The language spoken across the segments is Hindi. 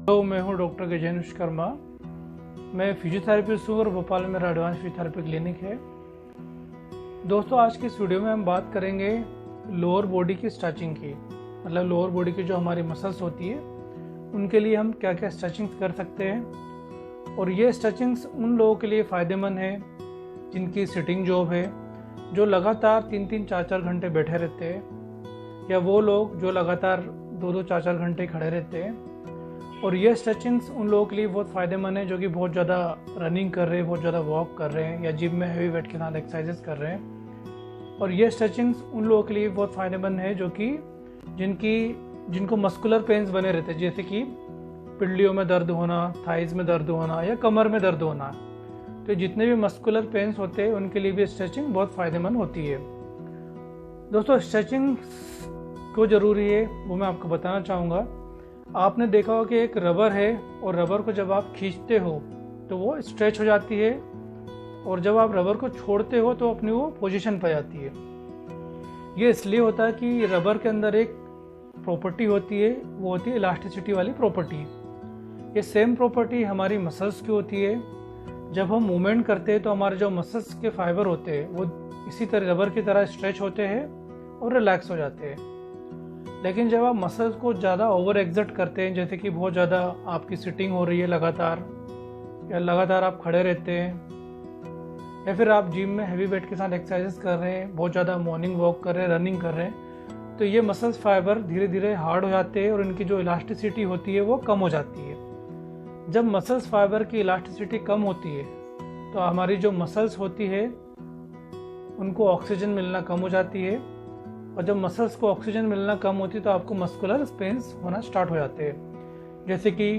तो मैं हूं डॉक्टर गजेंद्र विश्वकर्मा। मैं फिजियोथेरेपिस्ट हूँ और भोपाल में मेरा एडवांस फिजियोथेरेपी क्लिनिक है। दोस्तों, आज की इस वीडियो में हम बात करेंगे लोअर बॉडी की स्ट्रेचिंग की। मतलब लोअर बॉडी की जो हमारी मसल्स होती है उनके लिए हम क्या क्या स्ट्रेचिंग्स कर सकते हैं। और ये स्ट्रेचिंग्स उन लोगों के लिए फ़ायदेमंद है जिनकी सिटिंग जॉब है, जो लगातार 3-3, 4-4 घंटे बैठे रहते हैं, या वो लोग जो लगातार 2-2, 4-4 घंटे खड़े रहते हैं। और ये स्ट्रेचिंग्स उन लोगों के लिए बहुत फ़ायदेमंद है जो कि बहुत ज़्यादा रनिंग कर रहे हैं, बहुत ज़्यादा वॉक कर रहे हैं, या जिम में हैवी वेट के साथ एक्सरसाइजेस कर रहे हैं। और ये स्ट्रेचिंग्स उन लोगों के लिए बहुत फ़ायदेमंद है जो कि जिनको मस्कुलर पेन्स बने रहते हैं, जैसे कि पिंडलियों में दर्द होना, थाइज़ में दर्द होना, या कमर में दर्द होना। तो जितने भी मस्कुलर पेन्स होते हैं उनके लिए भी स्ट्रेचिंग बहुत फ़ायदेमंद होती है। दोस्तों, स्ट्रेचिंग क्यों ज़रूरी है वो मैं आपको बताना चाहूँगा। आपने देखा होगा कि एक रबर है और रबर को जब आप खींचते हो तो वो स्ट्रेच हो जाती है, और जब आप रबर को छोड़ते हो तो अपनी वो पोजीशन पर जाती है। ये इसलिए होता है कि रबर के अंदर एक प्रॉपर्टी होती है, वो होती है इलास्टिसिटी वाली प्रॉपर्टी। ये सेम प्रॉपर्टी हमारी मसल्स की होती है। जब हम मूवमेंट करते हैं तो हमारे जो मसल्स के फाइबर होते हैं वो इसी तरह रबर की तरह स्ट्रेच होते हैं और रिलैक्स हो जाते हैं। लेकिन जब आप मसल्स को ज़्यादा ओवर एक्सर्ट करते हैं, जैसे कि बहुत ज़्यादा आपकी सिटिंग हो रही है लगातार, या लगातार आप खड़े रहते हैं, या फिर आप जिम में हैवी वेट के साथ एक्सरसाइजेस कर रहे हैं, बहुत ज़्यादा मॉर्निंग वॉक कर रहे हैं, रनिंग कर रहे हैं, तो ये मसल्स फाइबर धीरे धीरे हार्ड हो जाते हैं और इनकी जो इलास्टिसिटी होती है वो कम हो जाती है। जब मसल्स फाइबर की इलास्टिसिटी कम होती है तो हमारी जो मसल्स होती है उनको ऑक्सीजन मिलना कम हो जाती है, और जब मसल्स को ऑक्सीजन मिलना कम होती है तो आपको मस्कुलर पेन्स होना स्टार्ट हो जाते हैं, जैसे कि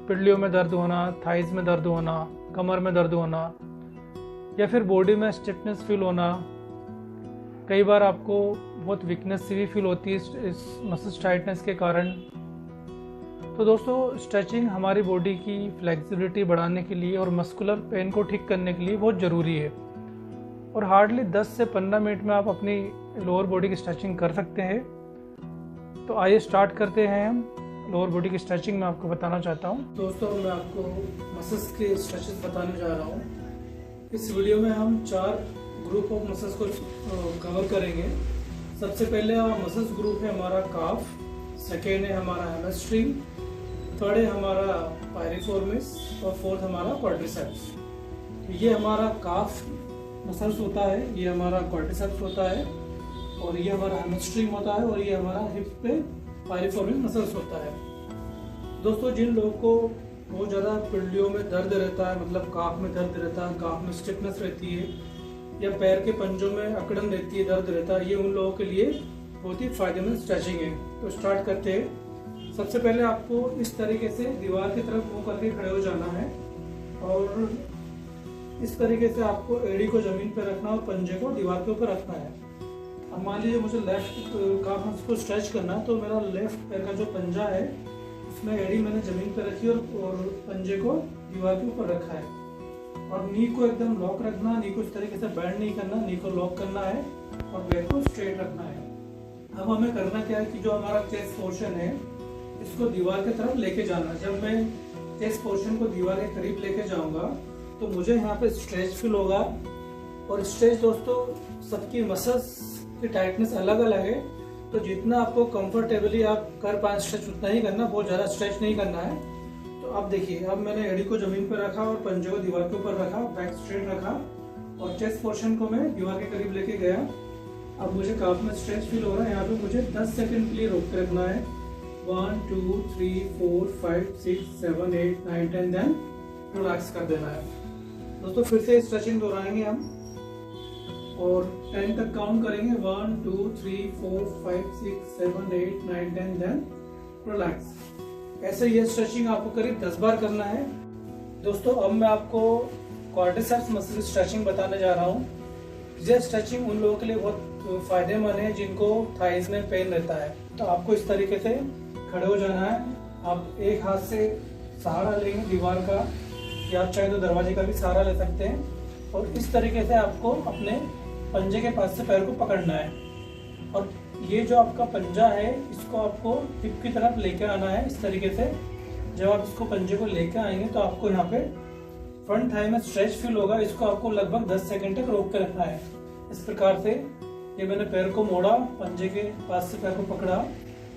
पिंडलियों में दर्द होना, थाइज में दर्द होना, कमर में दर्द होना, या फिर बॉडी में स्टिफनेस फील होना। कई बार आपको बहुत वीकनेस सी भी फील होती है इस मसल्स टाइटनेस के कारण। तो दोस्तों, स्ट्रेचिंग हमारी बॉडी की फ्लेक्सिबिलिटी बढ़ाने के लिए और मस्कुलर पेन को ठीक करने के लिए बहुत ज़रूरी है। और हार्डली 10 से 15 मिनट में आप अपनी लोअर बॉडी की स्ट्रेचिंग कर सकते हैं। तो आइए स्टार्ट करते हैं हम लोअर बॉडी की स्ट्रेचिंग। मैं आपको बताना चाहता हूँ दोस्तों, मैं आपको मसल्स के स्ट्रेचेस बताने जा रहा हूँ। इस वीडियो में हम 4 ग्रुप ऑफ मसल्स को कवर करेंगे। सबसे पहले मसल्स ग्रुप है हमारा काफ, सेकेंड है हमारा हैमस्ट्रिंग, थर्ड है हमारा पायरिफॉर्मिस, और फोर्थ हमारा क्वाड्रिसेप्स। ये हमारा काफ मसल्स होता है, ये हमारा क्वाड्रिसेप्स होता है, और ये हमारा हैमस्ट्रिंग होता है, और ये हमारा हिप पे पायरिफॉर्मिस मसल्स होता है। दोस्तों, जिन लोगों को बहुत ज़्यादा पिंडलियों में दर्द रहता है, मतलब काफ में दर्द रहता है, काफ में स्टिफनेस रहती है, या पैर के पंजों में अकड़न रहती है, दर्द रहता है, ये उन लोगों के लिए बहुत ही फायदेमंद स्ट्रेचिंग है। तो स्टार्ट करते हैं। सबसे पहले आपको इस तरीके से दीवार की तरफ मुँह करके खड़े हो जाना है, और इस तरीके से आपको एड़ी को जमीन पर रखना और पंजे को दीवार के ऊपर रखना है। अब मान लीजिए मुझे लेफ्ट काफ मसल को स्ट्रेच करना है, तो मेरा लेफ्ट पैर का जो पंजा है उसमें एड़ी मैंने जमीन पर रखी और पंजे को दीवार के ऊपर रखा है। और नी को एकदम लॉक रखना, नी को इस तरीके से बैंड नहीं करना, नी को लॉक करना है और बैक को स्ट्रेट रखना है। अब हमें करना क्या है कि जो हमारा चेस्ट पोर्शन है इसको दीवार की तरफ लेके जाना है। जब मैं चेस्ट पोर्शन को दीवार के करीब लेके जाऊंगा तो मुझे यहाँ पे स्ट्रेच फील होगा। और स्ट्रेच दोस्तों, सबकी मसल्स की टाइटनेस अलग अलग है, तो जितना आपको कंफर्टेबली आप कर पाए स्ट्रेच उतना ही करना, बहुत ज़्यादा स्ट्रेच नहीं करना है। तो अब देखिए, अब मैंने एड़ी को जमीन पर रखा और पंजे को दीवार के ऊपर रखा, बैक स्ट्रेट रखा, और चेस्ट पोर्शन को मैं दीवार के करीब लेके गया। अब मुझे काफ में स्ट्रेच फील हो रहा है। यहाँ पे मुझे 10 सेकेंड के लिए रोक के रखना है। 1 2 3 4 5 6 7 8 9 10, देन रिलैक्स कर देना है। दोस्तों, फिर से स्ट्रेचिंग दोहराएंगे हम और 10 तक काउंट करेंगे। 1 2 3 4 5 6 7 8 9 10, देन रिलैक्स। ऐसे ये स्ट्रेचिंग आपको करीब 10 बार करना है। दोस्तों, अब मैं आपको क्वाड्रिसेप्स मसल स्ट्रेचिंग बताने जा रहा हूँ। यह स्ट्रेचिंग उन लोगों के लिए बहुत फायदेमंद है जिनको थाइज में पेन रहता है। तो आपको इस तरीके से खड़े हो जाना है। आप एक हाथ से सहारा लेंगे दीवार का, या आप चाहे तो दरवाजे का भी सहारा ले सकते हैं, और इस तरीके से आपको अपने पंजे के पास से पैर को पकड़ना है। और ये जो आपका पंजा है इसको आपको हिप की तरफ लेकर आना है इस तरीके से, जब आप इसको पंजे को लेके आएंगे तो आपको यहाँ पे फ्रंट थाई में स्ट्रेच फील होगा। इसको आपको लगभग 10 सेकंड तक रोक के रखना है। इस प्रकार से ये मैंने पैर को मोड़ा, पंजे के पास से पैर को पकड़ा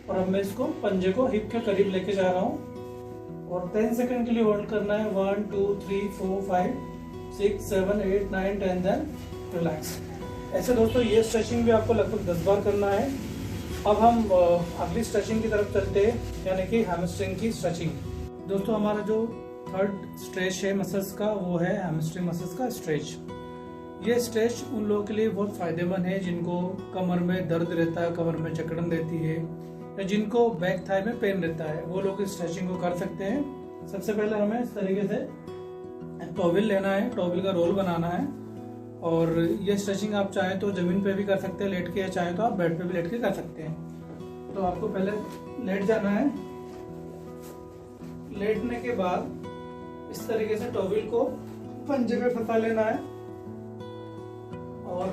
और अब मैं इसको पंजे को हिप के करीब लेके जा रहा हूँ और 10 सेकंड के लिए होल्ड करना है। 1 2 3 4 5 6 7 8 9 10 देन रिलैक्स। ऐसे दोस्तों ये स्ट्रेचिंग भी आपको लगभग 10 बार करना है। अब हम अगली स्ट्रेचिंग की तरफ चलते हैं, यानी कि हैमस्ट्रिंग की स्ट्रेचिंग। दोस्तों हमारा जो थर्ड स्ट्रेच है मसल्स का वो है हैमस्ट्रिंग मसल्स का स्ट्रेच। ये स्ट्रेच उन लोगों के लिए बहुत फायदेमंद है जिनको कमर में दर्द रहता है, कमर में जकड़न रहती है या जिनको बैक थाई में पेन रहता है, वो लोग इस स्ट्रेचिंग को कर सकते हैं। सबसे पहले हमें इस तरीके से टॉवेल लेना है, टॉवेल का रोल बनाना है और ये स्ट्रेचिंग आप चाहें तो जमीन पे भी कर सकते हैं लेट के, या चाहें तो आप बेड पे भी लेट के कर सकते हैं। तो आपको पहले लेट जाना है। लेटने के बाद इस तरीके से टॉवेल को पंजे पे फंसा लेना है और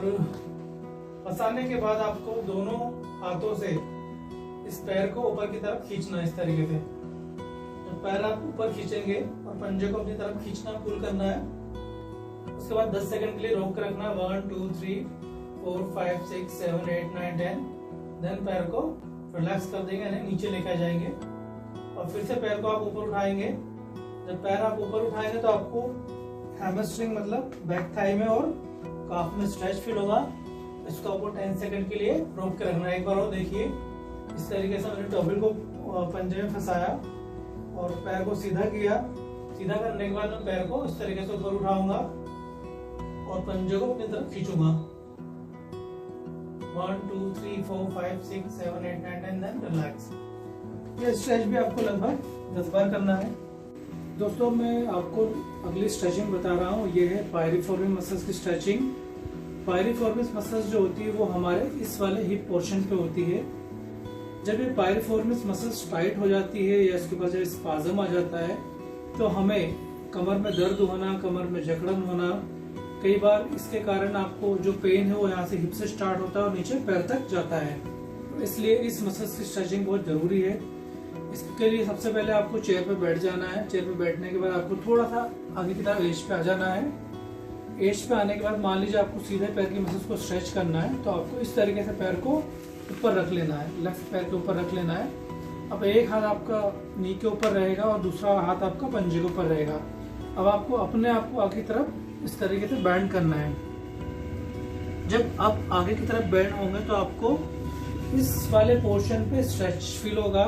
फंसाने के बाद आपको दोनों हाथों से इस पैर को ऊपर की तरफ खींचना है। इस तरीके से तो पैर आप ऊपर खींचेंगे और पंजे को अपनी तरफ खींचना, पुल करना है। उसके बाद 10 सेकंड के लिए रोक कर रखना है। 1 2 3 4 5 6 7 8 9 10 देन पैर को रिलैक्स कर देंगे, यानी नीचे लेकर जाएंगे और फिर से पैर को आप ऊपर उठाएंगे। जब पैर आप ऊपर उठाएंगे तो आपको हैमस्ट्रिंग मतलब बैक थाई में और काफ में स्ट्रेच फील होगा। इसको आपको 10 सेकंड के लिए रोक के रखना है। एक बार और देखिए, इस तरीके से मैंने टॉवेल को पंजे में फंसाया और पैर को सीधा किया। सीधा करने के बाद मैं पैर को इस तरीके से ऊपर उठाऊंगा और पंजे को अपनी तरफ खींचूंगा। 1 2 3 4 5 6 7 8 9 10 देन रिलैक्स। ये स्ट्रेच भी आपको लगभग 10 बार करना है। दोस्तों मैं आपको अगली स्ट्रेचिंग बता रहा हूँ, ये है पायरिफॉर्मिस मसल्स की स्ट्रेचिंग। पायरिफॉर्मिस मसल्स जो होती है वो हमारे इस वाले हिप पोर्शन पे होती है। जब ये पायरिफॉर्मिस मसल्स टाइट हो जाती है या इसके ऊपर जब स्पाज्म आ जाता है तो हमें कमर में दर्द होना, कमर में जकड़न होना, कई बार इसके कारण आपको जो पेन है वो यहाँ से हिप से स्टार्ट होता है और नीचे पैर तक जाता है। तो इसलिए इस मसल्स की स्ट्रेचिंग बहुत जरूरी है। इसके लिए सबसे पहले आपको चेयर पे बैठ जाना है। चेयर पे बैठने के बाद आपको थोड़ा सा आगे की तरफ एज पे आ जाना है। एज पे आने के बाद मान लीजिए आपको सीधे पैर की मसल्स को स्ट्रेच करना है तो आपको इस तरीके से पैर को ऊपर रख लेना है, लेफ्ट पैर के ऊपर रख लेना है। अब एक हाथ आपका नी के ऊपर रहेगा और दूसरा हाथ आपका पंजे के ऊपर रहेगा। अब आपको अपने आप को आगे की तरफ इस तरीके से बैंड करना है। जब आप आगे की तरफ बैंड होंगे तो आपको इस वाले पोर्शन पे स्ट्रेच फील होगा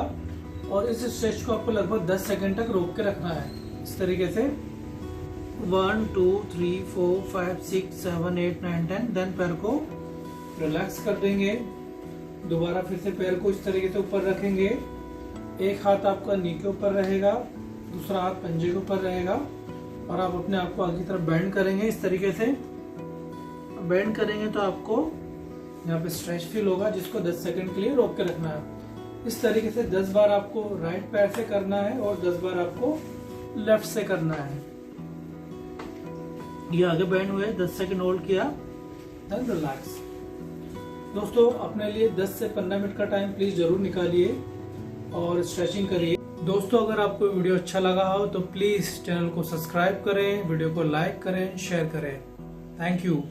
और इस स्ट्रेच को आपको लगभग 10 सेकंड तक रोक के रखना है। इस तरीके से 1 2 3 4 5 6 7 8 9 10 देन पैर को रिलैक्स कर देंगे। दोबारा फिर से पैर को इस तरीके से ऊपर रखेंगे। एक हाथ आपका नी के ऊपर रहेगा, दूसरा हाथ पंजे के ऊपर रहेगा और आप अपने आप को आगे की तरफ बेंड करेंगे। इस तरीके से बेंड करेंगे तो आपको यहाँ पे स्ट्रेच फील होगा, जिसको 10 सेकंड के लिए रोक के रखना है। इस तरीके से 10 बार आपको राइट पैर से करना है और 10 बार आपको लेफ्ट से करना है। ये आगे बेंड हुए, 10 सेकंड होल्ड किया, देन रिलैक्स। दोस्तों अपने लिए 10 से 15 मिनट का टाइम प्लीज जरूर निकालिए और स्ट्रेचिंग करिए। दोस्तों अगर आपको वीडियो अच्छा लगा हो तो प्लीज चैनल को सब्सक्राइब करें, वीडियो को लाइक करें, शेयर करें। Thank you.